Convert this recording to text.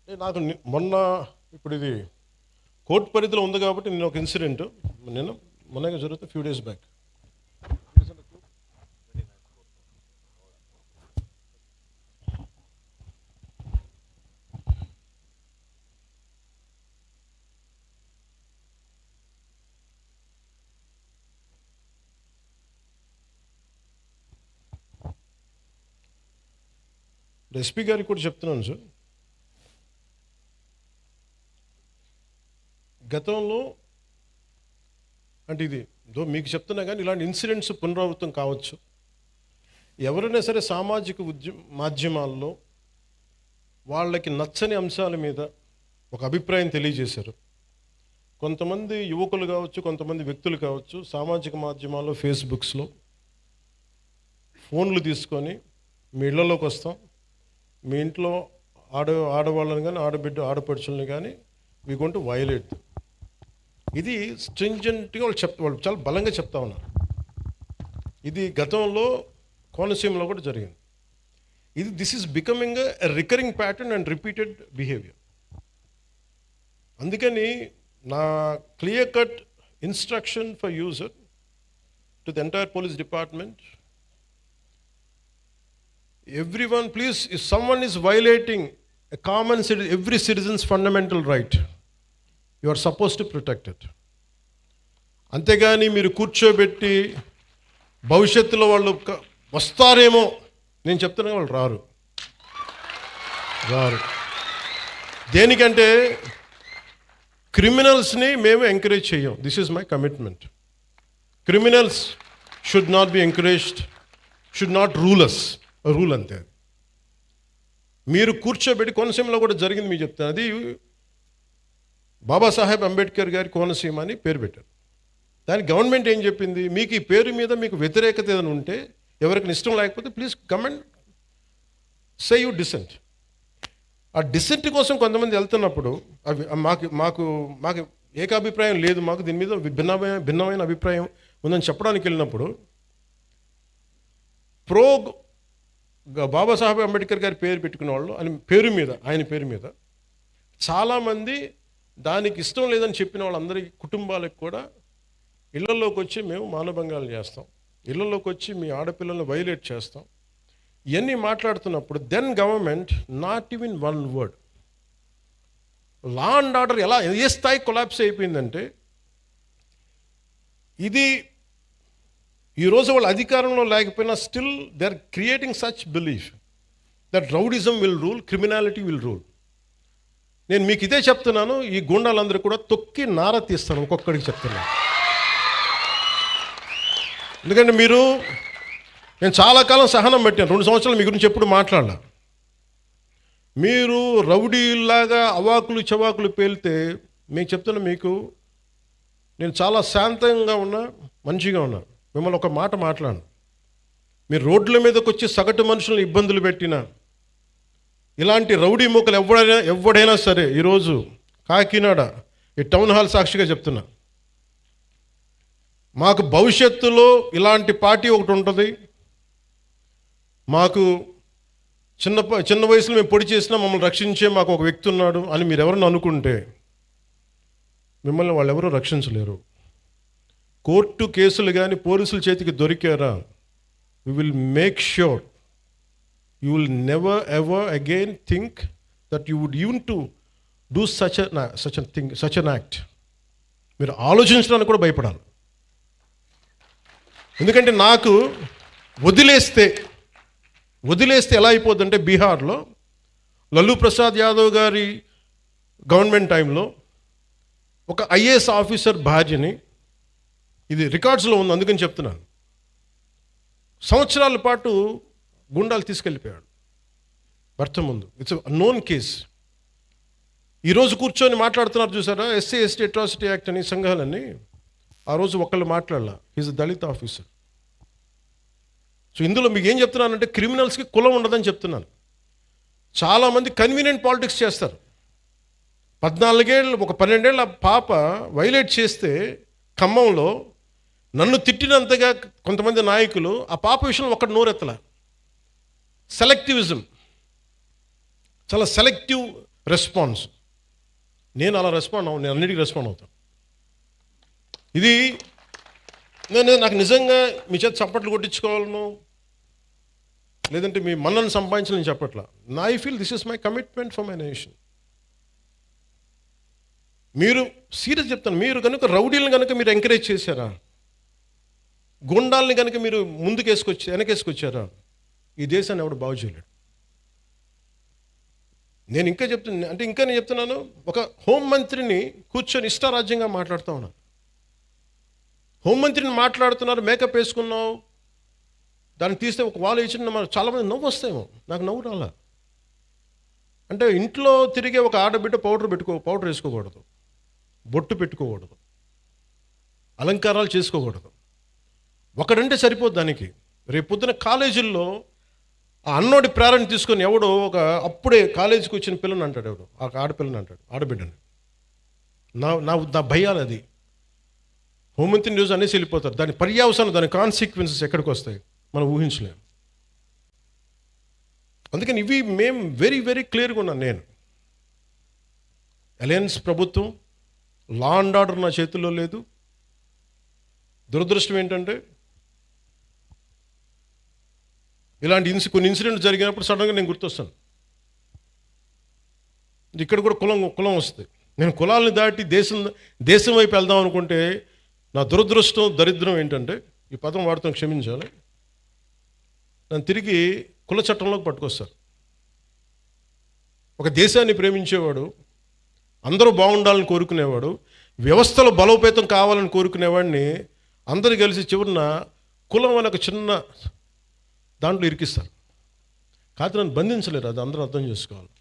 నాకు మొన్న ఇప్పుడు ఇది కోర్టు పరిధిలో ఉంది కాబట్టి నేను ఒక ఇన్సిడెంట్ నేను మొన్నగా జరుగుతుంది ఫ్యూ డేస్ బ్యాక్. ఎస్పీ గారికి కూడా చెప్తున్నాను సార్, గతంలో అంటే ఇది మీకు చెప్తున్నా కానీ ఇలాంటి ఇన్సిడెంట్స్ పునరావృతం కావచ్చు. ఎవరైనా సరే సామాజిక మాధ్యమాల్లో వాళ్ళకి నచ్చని అంశాల మీద ఒక అభిప్రాయం తెలియజేశారు. కొంతమంది యువకులు కావచ్చు, కొంతమంది వ్యక్తులు కావచ్చు, సామాజిక మాధ్యమాల్లో ఫేస్బుక్స్లో ఫోన్లు తీసుకొని మీ ఇళ్లలోకి వస్తాం, మీ ఇంట్లో ఆడవాళ్ళని కానీ ఆడపడుచుల్ని కానీ వీ గోయింగ్ టు వయలేట్. ఇది స్ట్రింజెంట్గా వాళ్ళు చాలా బలంగా చెప్తా ఉన్నారు. ఇది గతంలో కోనసీమలో కూడా జరిగింది. This is becoming a recurring pattern and repeated behaviour. అందుకని నా clear cut instruction for user to the entire police department, everyone please, if someone is violating a common every citizen's fundamental right, you are supposed to protect it. అంతేగాని మీరు కూర్చోబెట్టి భవిష్యత్తులో వాళ్ళు వస్తారేమో, నేను చెప్తున్నా వాళ్ళు రారు. దేనికంటే క్రిమినల్స్ని మేము ఎంకరేజ్ చేయం. This is my commitment. Criminals should not be encouraged, should not rule అంతే. మీరు కూర్చోబెట్టి కోనసీమలో కూడా జరిగింది మీకు చెప్తాను. అది బాబాసాహెబ్ అంబేద్కర్ గారి కోనసీమ అని పేరు పెట్టారు. దానికి గవర్నమెంట్ ఏం చెప్పింది, మీకు ఈ పేరు మీద మీకు వ్యతిరేకత ఏదైనా ఉంటే, ఎవరికి ఇష్టం లేకపోతే please come and say you dissent. ఆ డిసెంట్ కోసం కొంతమంది వెళ్తున్నప్పుడు అవి మాకు ఏకాభిప్రాయం లేదు, మాకు దీని మీద భిన్నమైన అభిప్రాయం ఉందని చెప్పడానికి వెళ్ళినప్పుడు బాబాసాహెబ్ అంబేద్కర్ గారి పేరు పెట్టుకునే వాళ్ళు ఆయన పేరు మీద చాలామంది దానికి ఇష్టం లేదని చెప్పిన వాళ్ళందరి కుటుంబాలకు కూడా ఇళ్లలోకి వచ్చి మేము మానభంగాలు చేస్తాం, ఇళ్లలోకి వచ్చి మీ ఆడపిల్లల్ని వైలేట్ చేస్తాం, ఇవన్నీ మాట్లాడుతున్నప్పుడు then government not even one word. Law and order ఏ స్థాయి కొలాప్స్ అయిపోయిందంటే, ఇది ఈరోజు వాళ్ళు అధికారంలో లేకపోయినా still they are creating such belief that rowdyism will rule, criminality will rule. నేను మీకు ఇదే చెప్తున్నాను, ఈ గుండాలందరూ కూడా తొక్కి నార తీస్తాను, ఒక్కొక్కడికి చెప్తున్నాను. ఎందుకంటే నేను చాలా కాలం సహనం పెట్టాను, 2 సంవత్సరాలు మీ గురించి ఎప్పుడు మాట్లాడాల. మీరు రౌడీలాగా అవాకులు చవాకులు పేలితే మీకు చెప్తున్నా, నేను చాలా శాంతంగా ఉన్నా, మంచిగా ఉన్నా. మిమ్మల్ని ఒక మాట మాట్లాడు, మీరు రోడ్ల మీదకి వచ్చి సగటు మనుషులను ఇబ్బందులు పెట్టినా, ఇలాంటి రౌడీ మూకలు ఎవడైనా సరే, ఈరోజు కాకినాడ ఈ టౌన్ హాల్ సాక్షిగా చెప్తున్నా, మాకు భవిష్యత్తులో ఇలాంటి పార్టీ ఒకటి ఉంటుంది. మాకు చిన్న వయసులో మేము పొడి చేసినా మమ్మల్ని రక్షించే మాకు ఒక వ్యక్తి ఉన్నాడు అని మీరు ఎవరైనా అనుకుంటే, మిమ్మల్ని వాళ్ళు ఎవరూ రక్షించలేరు. కోర్టు కేసులు కానీ పోలీసుల చేతికి దొరికారా, we will make sure you will never ever again think that you would even to do such an act. మీరు ఆలోచించడానికి కూడా భయపడాలి. ఎందుకంటే నాకు వదిలేస్తే ఎలా అయిపోద్దంటే, బీహార్లో లల్లూ ప్రసాద్ యాదవ్ గారి గవర్నమెంట్ టైంలో ఒక ఐఏఎస్ ఆఫీసర్ భార్యని, ఇది రికార్డ్స్లో ఉంది అందుకని చెప్తున్నాను, సంవత్సరాల పాటు గుండాలు తీసుకెళ్ళిపోయాడు భర్త ముందు. It's known case. ఈరోజు కూర్చొని మాట్లాడుతున్నారు చూసారా, ఎస్సీ ఎస్టీ అట్రాసిటీ యాక్ట్ అని సంఘాలన్నీ, ఆ రోజు ఒకళ్ళు మాట్లాడాల, ఈజ్ దళిత ఆఫీసర్. సో ఇందులో మీకు ఏం చెప్తున్నానంటే, క్రిమినల్స్కి కులం ఉండదని చెప్తున్నాను. చాలామంది కన్వీనియంట్ పాలిటిక్స్ చేస్తారు. 12 ఏళ్ళ పాప వైలేట్ చేస్తే ఖమ్మంలో నన్ను తిట్టినంతగా కొంతమంది నాయకులు ఆ పాప విషయంలో ఒక్కటి నోరెత్తల. సెలెక్టివిజం, చాలా సెలెక్టివ్ రెస్పాన్స్. నేను అలా రెస్పాండ్ అవ్వను, నేను అన్నిటికీ రెస్పాండ్ అవుతాను. ఇది నాకు నిజంగా మీ చేత చప్పట్లు కొట్టించుకోవాలను, లేదంటే మీ మన్నను సంపాదించాలని చెప్పట్లా. I feel this is my commitment for my nation. మీరు సీరియస్ చెప్తాను, మీరు కనుక రౌడీలను కనుక మీరు ఎంకరేజ్ చేశారా, గుండాలని కనుక మీరు వెనకేసుకొచ్చారా, ఈ దేశాన్ని ఎవడు బాగు చేయలేడు. నేను చెప్తున్నాను, ఒక హోంమంత్రిని కూర్చొని ఇష్టారాజ్యంగా మాట్లాడుతూ ఉన్నాను. హోంమంత్రిని మాట్లాడుతున్నారు, మేకప్ వేసుకున్నావు, దాన్ని తీస్తే ఒక వాళ్ళు ఇచ్చిన చాలామంది నవ్వు వస్తాయేమో, నాకు నవ్వు రాలా. అంటే ఇంట్లో తిరిగే ఒక ఆడబిడ్డ పౌడర్ వేసుకోకూడదు, బొట్టు పెట్టుకోకూడదు, అలంకారాలు చేసుకోకూడదు. ఒకడంటే సరిపోద్ది దానికి. రేపు పొద్దున కాలేజీల్లో ఆ అన్నోడి ప్రేరణ తీసుకొని ఎవడో ఒక అప్పుడే కాలేజీకి వచ్చిన పిల్లని అంటాడు, ఎవడు ఆ ఆడపిల్లని అంటాడు, ఆడబిడ్డని. నా భయాలు అది. హోంమంత్రి న్యూస్ అనేసి వెళ్ళిపోతారు. దాని పర్యావసానం, దాని కాన్సిక్వెన్సెస్ ఎక్కడికి వస్తాయి మనం ఊహించలేము. అందుకని ఇవి మేము వెరీ వెరీ క్లియర్గా ఉన్నాను. నేను అలయన్స్ ప్రభుత్వం, లా అండ్ ఆర్డర్ నా చేతుల్లో లేదు. దురదృష్టం ఏంటంటే ఇలాంటి కొన్ని ఇన్సిడెంట్ జరిగినప్పుడు సడన్గా నేను గుర్తొస్తాను. ఇక్కడ కూడా కులం వస్తుంది. నేను కులాలను దాటి దేశం వైపు వెళ్దాం అనుకుంటే నా దురదృష్టం, దరిద్రం ఏంటంటే, ఈ పదం వాడుతాం, క్షమించాలి, నన్ను తిరిగి కుల చట్టంలోకి పట్టుకొస్తారు. ఒక దేశాన్ని ప్రేమించేవాడు, అందరూ బాగుండాలని కోరుకునేవాడు, వ్యవస్థలో బలోపేతం కావాలని కోరుకునేవాడిని అందరూ కలిసి చివరిన కులం అనే ఒక చిన్న దాంట్లో ఇరికిస్తారు. కాదు, నన్ను బంధించలేరు. అది అందరూ అర్థం చేసుకోవాలి.